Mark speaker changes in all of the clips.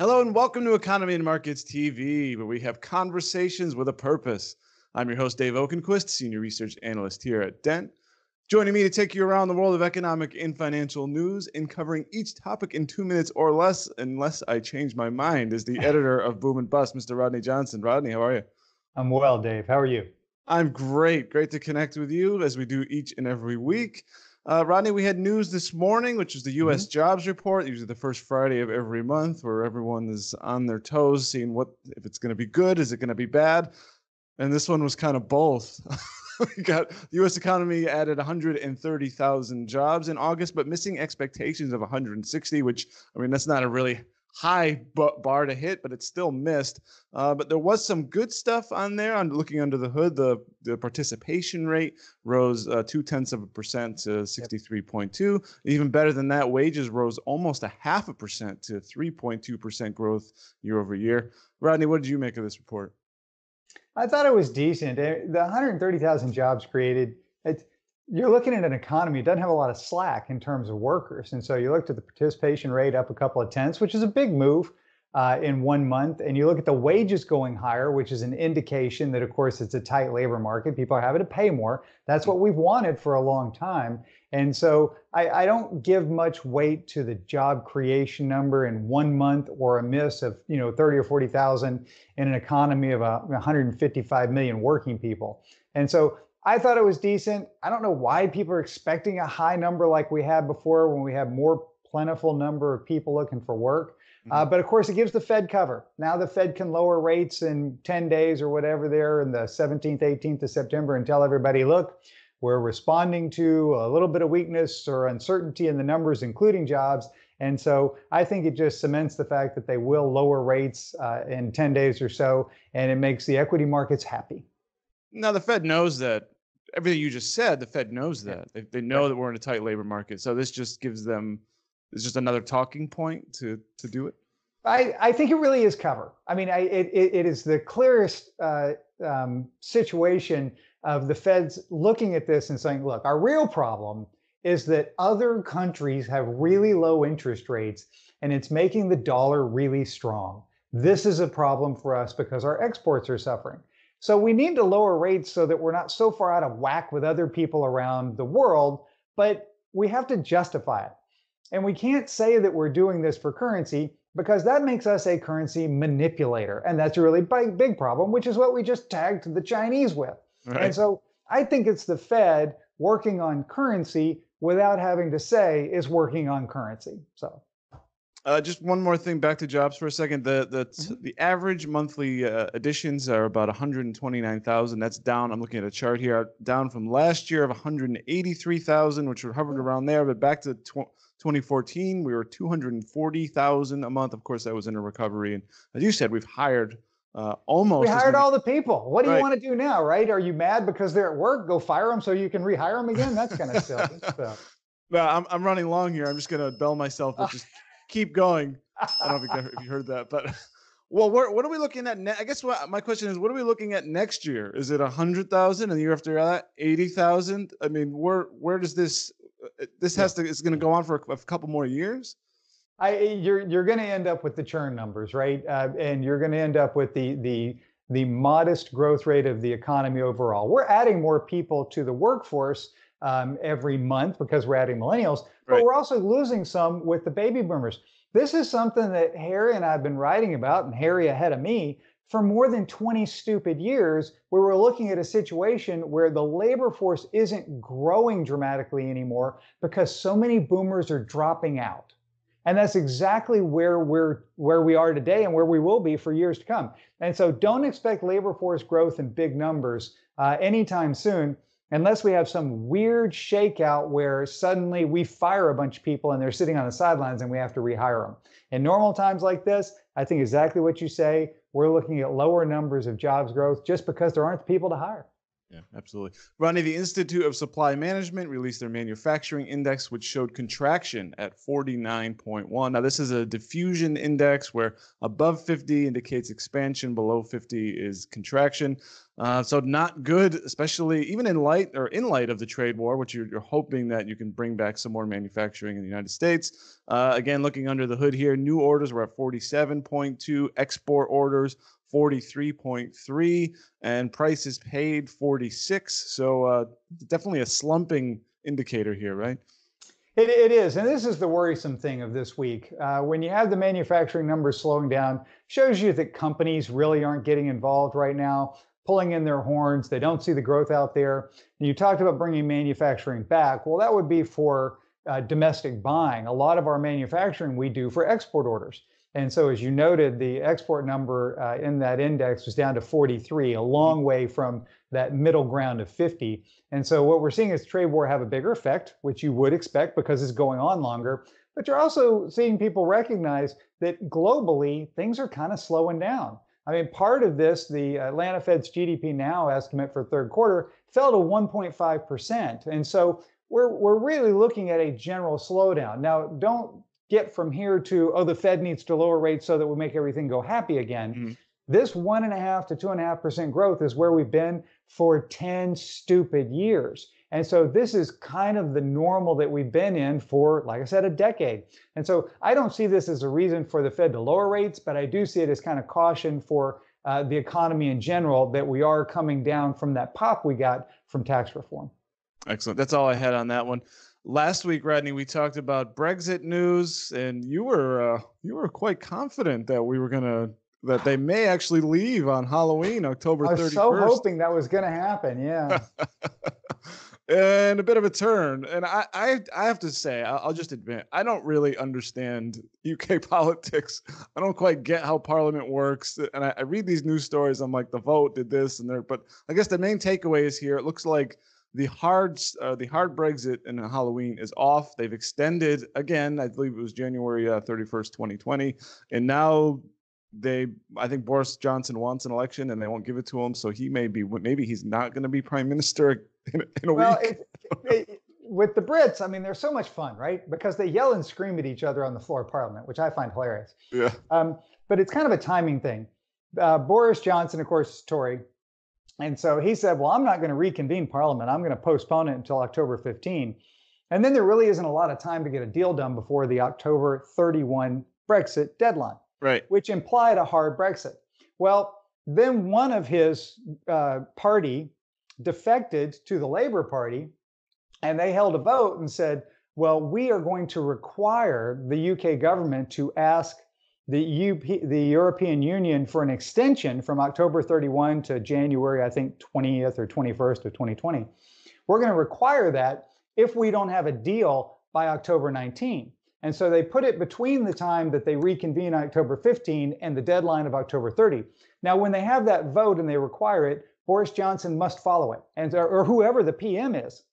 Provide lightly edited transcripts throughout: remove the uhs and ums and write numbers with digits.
Speaker 1: Hello and welcome to Economy and Markets TV, where we have conversations with a purpose. I'm your host, Dave Okenquist, Senior Research Analyst here at Dent. Joining me to take you around the world of economic and financial news and covering each topic in 2 minutes or less, unless I change my mind, is the editor of Boom and Bust, Mr. Rodney Johnson. Rodney, how are you?
Speaker 2: I'm well, Dave. How are you?
Speaker 1: I'm great. Great to connect with you as we do each and every week. Rodney, we had news this morning, which is the U.S. jobs report, usually the first Friday of every month, where everyone is on their toes, seeing if it's going to be good, is it going to be bad? And this one was kind of both. We got the U.S. economy added 130,000 jobs in August, but missing expectations of 160, which, I mean, that's not a really high bar to hit, but it's still missed. But there was some good stuff on there. I'm looking under the hood. The participation rate rose 0.2% to 63.2. Even better than that, wages rose almost 0.5% to 3.2% growth year over year. Rodney, what did you make of this report?
Speaker 2: I thought it was decent. The 130,000 jobs created, you're looking at an economy that doesn't have a lot of slack in terms of workers. And so you looked at the participation rate up a couple of tenths, which is a big move in 1 month. And you look at the wages going higher, which is an indication that, of course, it's a tight labor market. People are having to pay more. That's what we've wanted for a long time. And so I don't give much weight to the job creation number in 1 month or a miss of 30 or 40,000 in an economy of 155 million working people. And so I thought it was decent. I don't know why people are expecting a high number like we had before when we had more plentiful number of people looking for work. But of course, it gives the Fed cover. Now the Fed can lower rates in 10 days or whatever there in the 17th, 18th of September and tell everybody, look, we're responding to a little bit of weakness or uncertainty in the numbers, including jobs. And so I think it just cements the fact that they will lower rates in 10 days or so, and it makes the equity markets happy.
Speaker 1: Now, the Fed knows that. Everything you just said, the Fed knows that. They know that we're in a tight labor market. So this just gives them, it's just another talking point to do it.
Speaker 2: I think it really is cover. I mean, it is the clearest situation of the Feds looking at this and saying, look, our real problem is that other countries have really low interest rates and it's making the dollar really strong. This is a problem for us because our exports are suffering. So we need to lower rates so that we're not so far out of whack with other people around the world, but we have to justify it. And we can't say that we're doing this for currency because that makes us a currency manipulator. And that's a really big problem, which is what we just tagged the Chinese with. Right. And so I think it's the Fed working on currency without having to say is working on currency. So
Speaker 1: just one more thing back to jobs for a second. The average monthly additions are about 129,000. That's down. I'm looking at a chart here, down from last year of 183,000, which were hovered around there. But back to 2014, we were 240,000 a month. Of course, that was in a recovery. And as you said, we've hired almost.
Speaker 2: We hired all the people. What do you want to do now, right? Are you mad because they're at work? Go fire them so you can rehire them again? That's kind of silly. So.
Speaker 1: Well, I'm running long here. I'm just going to bell myself, but just keep going. I don't know if you heard that, but well, what are we looking at? I guess my question is, what are we looking at next year? Is it 100,000 and the year after that 80,000? I mean, where does this it's going to go on for a couple more years?
Speaker 2: You're going to end up with the churn numbers, right? And you're going to end up with the modest growth rate of the economy overall. We're adding more people to the workforce every month because we're adding millennials, but we're also losing some with the baby boomers. This is something that Harry and I have been writing about, and Harry ahead of me, for more than 20 stupid years, where we're looking at a situation where the labor force isn't growing dramatically anymore because so many boomers are dropping out. And that's exactly where we are today and where we will be for years to come. And so don't expect labor force growth in big numbers anytime soon, unless we have some weird shakeout where suddenly we fire a bunch of people and they're sitting on the sidelines and we have to rehire them. In normal times like this, I think exactly what you say. We're looking at lower numbers of jobs growth just because there aren't people to hire.
Speaker 1: Yeah, absolutely. Ronnie, the Institute of Supply Management released their manufacturing index, which showed contraction at 49.1. Now, this is a diffusion index where above 50 indicates expansion, below 50 is contraction. So not good, especially even in light of the trade war, which you're hoping that you can bring back some more manufacturing in the United States. Again, looking under the hood here, new orders were at 47.2, export orders 43.3, and prices paid 46. So definitely a slumping indicator here, right?
Speaker 2: It is, and this is the worrisome thing of this week. When you have the manufacturing numbers slowing down, shows you that companies really aren't getting involved right now, pulling in their horns. They don't see the growth out there. And you talked about bringing manufacturing back. Well, that would be for domestic buying. A lot of our manufacturing we do for export orders. And so, as you noted, the export number in that index was down to 43, a long way from that middle ground of 50. And so, what we're seeing is trade war have a bigger effect, which you would expect because it's going on longer. But you're also seeing people recognize that globally, things are kind of slowing down. I mean, part of this, the Atlanta Fed's GDP Now estimate for third quarter fell to 1.5%. And so, we're really looking at a general slowdown. Now, don't get from here to, oh, the Fed needs to lower rates so that we make everything go happy again. Mm-hmm. This 1.5% to 2.5% growth is where we've been for 10 stupid years. And so this is kind of the normal that we've been in for, like I said, a decade. And so I don't see this as a reason for the Fed to lower rates, but I do see it as kind of caution for the economy in general, that we are coming down from that pop we got from tax reform.
Speaker 1: Excellent. That's all I had on that one. Last week, Rodney, we talked about Brexit news, and you were quite confident that that they may actually leave on Halloween, October 31st. I
Speaker 2: was so hoping that was going to happen. Yeah.
Speaker 1: And a bit of a turn. And I have to say, I'll just admit, I don't really understand UK politics. I don't quite get how Parliament works. And I read these news stories. I'm like, the vote did this and there. But I guess the main takeaway is here. It looks like the hard Brexit and Halloween is off. They've extended again. I believe it was January 31st, 2020. And now I think Boris Johnson wants an election and they won't give it to him. So maybe he's not going to be prime minister in a week.
Speaker 2: With the Brits, I mean, they're so much fun, right? Because they yell and scream at each other on the floor of Parliament, which I find hilarious.
Speaker 1: Yeah.
Speaker 2: But it's kind of a timing thing. Boris Johnson, of course, is Tory. And so he said, well, I'm not going to reconvene Parliament. I'm going to postpone it until October 15. And then there really isn't a lot of time to get a deal done before the October 31 Brexit deadline,
Speaker 1: right?
Speaker 2: Which implied a hard Brexit. Well, then one of his party defected to the Labour Party, and they held a vote and said, well, we are going to require the UK government to ask the European Union for an extension from October 31 to January, I think 20th or 21st of 2020. We're going to require that if we don't have a deal by October 19. And so they put it between the time that they reconvene October 15 and the deadline of October 30. Now, when they have that vote and they require it, Boris Johnson must follow it, or whoever the PM is.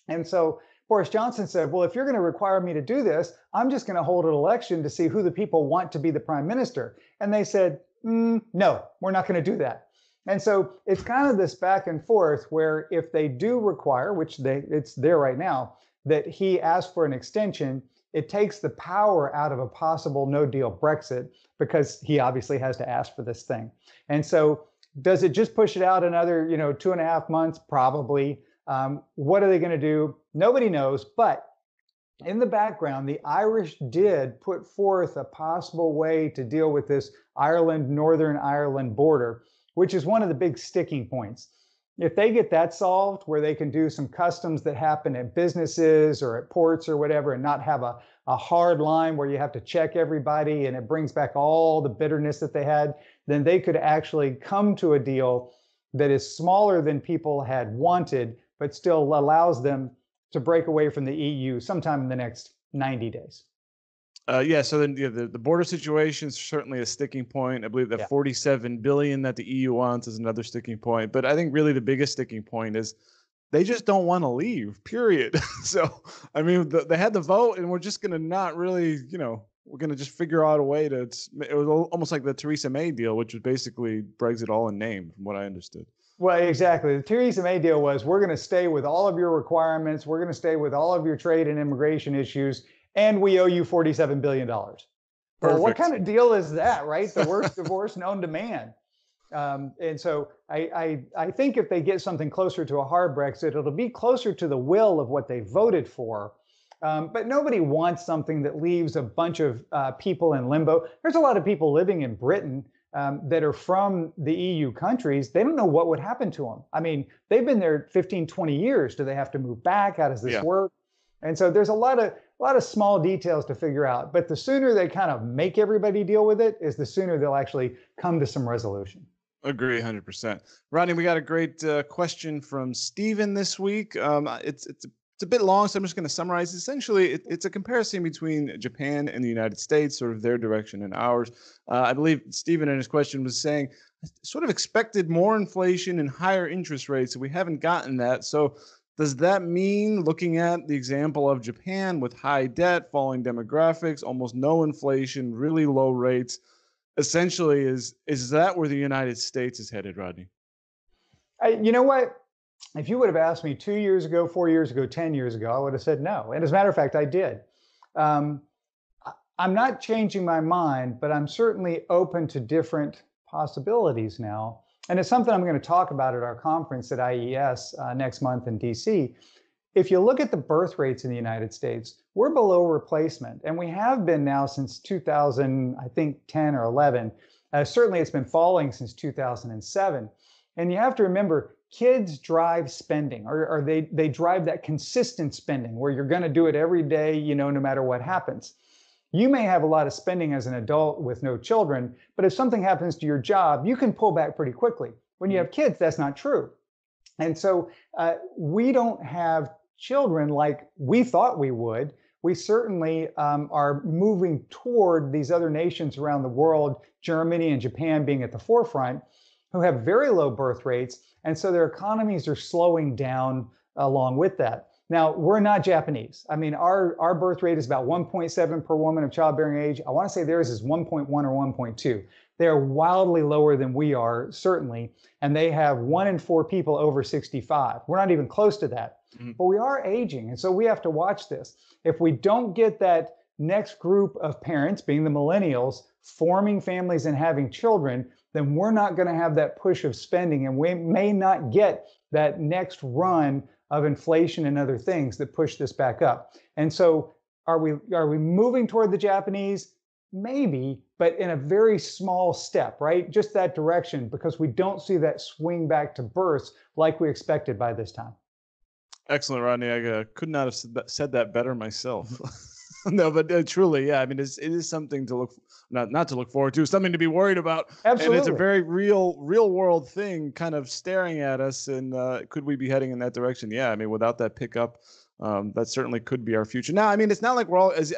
Speaker 2: And so Boris Johnson said, well, if you're going to require me to do this, I'm just going to hold an election to see who the people want to be the prime minister. And they said, no, we're not going to do that. And so it's kind of this back and forth where if they do require, which it's there right now, that he asked for an extension, it takes the power out of a possible no deal Brexit because he obviously has to ask for this thing. And so does it just push it out another, 2.5 months? Probably. What are they going to do? Nobody knows. But in the background, the Irish did put forth a possible way to deal with this Northern Ireland border, which is one of the big sticking points. If they get that solved, where they can do some customs that happen at businesses or at ports or whatever, and not have a hard line where you have to check everybody and it brings back all the bitterness that they had, then they could actually come to a deal that is smaller than people had wanted, but still allows them to break away from the EU sometime in the next 90 days.
Speaker 1: So then the border situation is certainly a sticking point. I believe that 47 billion that the EU wants is another sticking point. But I think really the biggest sticking point is they just don't want to leave, period. So, I mean, they had the vote and we're just going to not really, we're going to just figure out a way it was almost like the Theresa May deal, which was basically Brexit all in name, from what I understood.
Speaker 2: Well, exactly. The Theresa May deal was we're going to stay with all of your requirements. We're going to stay with all of your trade and immigration issues. And we owe you $47 billion. Well, what
Speaker 1: Perfect.
Speaker 2: kind of deal is that, right? The worst divorce known to man. And so I think if they get something closer to a hard Brexit, it'll be closer to the will of what they voted for. But nobody wants something that leaves a bunch of people in limbo. There's a lot of people living in Britain that are from the EU countries. They don't know what would happen to them. I mean, they've been there 15, 20 years. Do they have to move back? How does this work? And so there's a lot of small details to figure out. But the sooner they kind of make everybody deal with it is the sooner they'll actually come to some resolution.
Speaker 1: Agree 100%. Rodney, we got a great question from Steven this week. It's a bit long, so I'm just going to summarize. Essentially, it's a comparison between Japan and the United States, sort of their direction and ours. I believe Stephen in his question was saying, sort of expected more inflation and higher interest rates, and we haven't gotten that. So does that mean, looking at the example of Japan with high debt, falling demographics, almost no inflation, really low rates, essentially is that where the United States is headed, Rodney?
Speaker 2: You know what? If you would have asked me 2 years ago, 4 years ago, 10 years ago, I would have said no. And as a matter of fact, I did. I'm not changing my mind, but I'm certainly open to different possibilities now. And it's something I'm going to talk about at our conference at IES next month in DC. If you look at the birth rates in the United States, we're below replacement. And we have been now since 2000, I think 10 or 11. Certainly it's been falling since 2007. And you have to remember, kids drive spending, or they drive that consistent spending where you're going to do it every day, you know, no matter what happens. You may have a lot of spending as an adult with no children, but if something happens to your job, you can pull back pretty quickly. When you have kids, that's not true. And so we don't have children like we thought we would. We certainly are moving toward these other nations around the world, Germany and Japan being at the forefront, who have very low birth rates. And so their economies are slowing down along with that. Now, we're not Japanese. I mean, our birth rate is about 1.7 per woman of childbearing age. I want to say theirs is 1.1 or 1.2. They're wildly lower than we are, certainly. And they have 1 in 4 people over 65. We're not even close to that. Mm-hmm. But we are aging. And so we have to watch this. If we don't get that next group of parents, being the millennials, forming families and having children, then we're not going to have that push of spending, and we may not get that next run of inflation and other things that push this back up. And so are we moving toward the Japanese? Maybe, but in a very small step, right? Just that direction, because we don't see that swing back to births like we expected by this time.
Speaker 1: Excellent, Rodney. I could not have said that better myself. No, but truly, yeah. I mean, it is something to look not to look forward to, something to be worried about.
Speaker 2: Absolutely.
Speaker 1: And it's a very real world thing kind of staring at us. And could we be heading in that direction? Yeah. I mean, without that pickup, that certainly could be our future. Now, I mean, it's not like we're all, as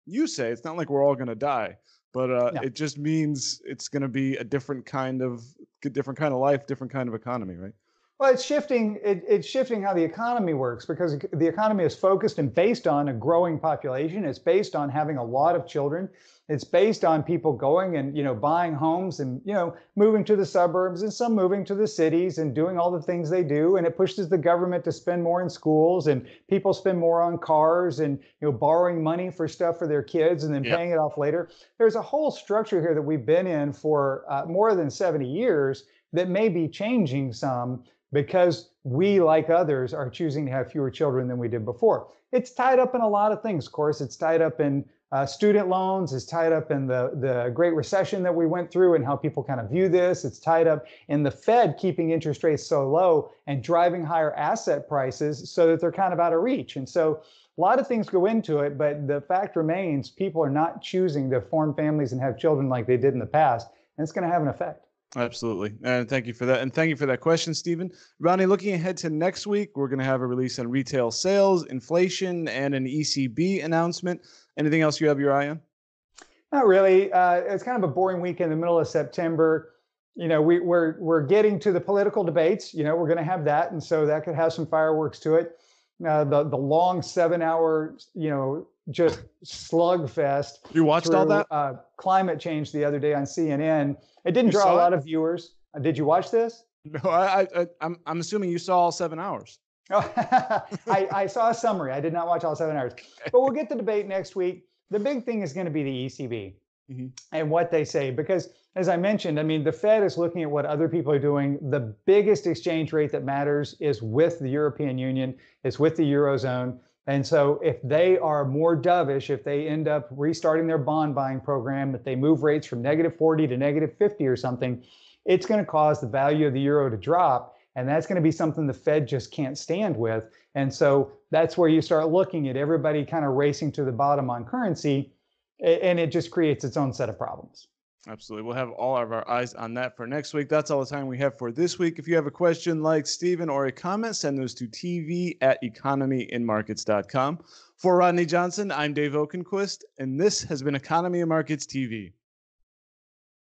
Speaker 1: you say, it's not like we're all going to die, but no. It just means it's going to be a different kind of life, different kind of economy, right?
Speaker 2: Well, it's shifting. It's shifting how the economy works, because the economy is focused and based on a growing population. It's based on having a lot of children. It's based on people going and, you know, buying homes and, you know, moving to the suburbs and some moving to the cities and doing all the things they do. And it pushes the government to spend more in schools, and people spend more on cars and, you know, borrowing money for stuff for their kids and then paying it off later. There's a whole structure here that we've been in for more than 70 years that may be changing some, because we, like others, are choosing to have fewer children than we did before. It's tied up in a lot of things, of course. It's tied up in student loans. It's tied up in the Great Recession that we went through and how people kind of view this. It's tied up in the Fed keeping interest rates so low and driving higher asset prices so that they're kind of out of reach. And so a lot of things go into it, but the fact remains, people are not choosing to form families and have children like they did in the past, and it's going to have an effect.
Speaker 1: Absolutely. And thank you for that. And thank you for that question, Stephen. Rodney, looking ahead to next week, we're going to have a release on retail sales, inflation, and an ECB announcement. Anything else you have your eye on?
Speaker 2: Not really. It's kind of a boring week in the middle of September. You know, we're getting to the political debates. You know, we're going to have that. And so that could have some fireworks to it. The long 7-hour, you know, just slugfest.
Speaker 1: You watched all that?
Speaker 2: Climate change the other day on CNN. It didn't draw a lot of viewers. Did you watch this?
Speaker 1: No, I'm assuming you saw all 7 hours.
Speaker 2: Oh, I saw a summary. I did not watch all 7 hours, but we'll get the debate next week. The big thing is going to be the ECB and what they say, because as I mentioned, I mean, the Fed is looking at what other people are doing. The biggest exchange rate that matters is with the European Union, is with the Eurozone. And so if they are more dovish, if they end up restarting their bond buying program, if they move rates from -40 to -50 or something, it's going to cause the value of the euro to drop. And that's going to be something the Fed just can't stand with. And so that's where you start looking at everybody kind of racing to the bottom on currency, and it just creates its own set of problems.
Speaker 1: Absolutely. We'll have all of our eyes on that for next week. That's all the time we have for this week. If you have a question like Stephen or a comment, send those to tv@economyandmarkets.com. For Rodney Johnson, I'm Dave Okenquist, and this has been Economy and Markets TV.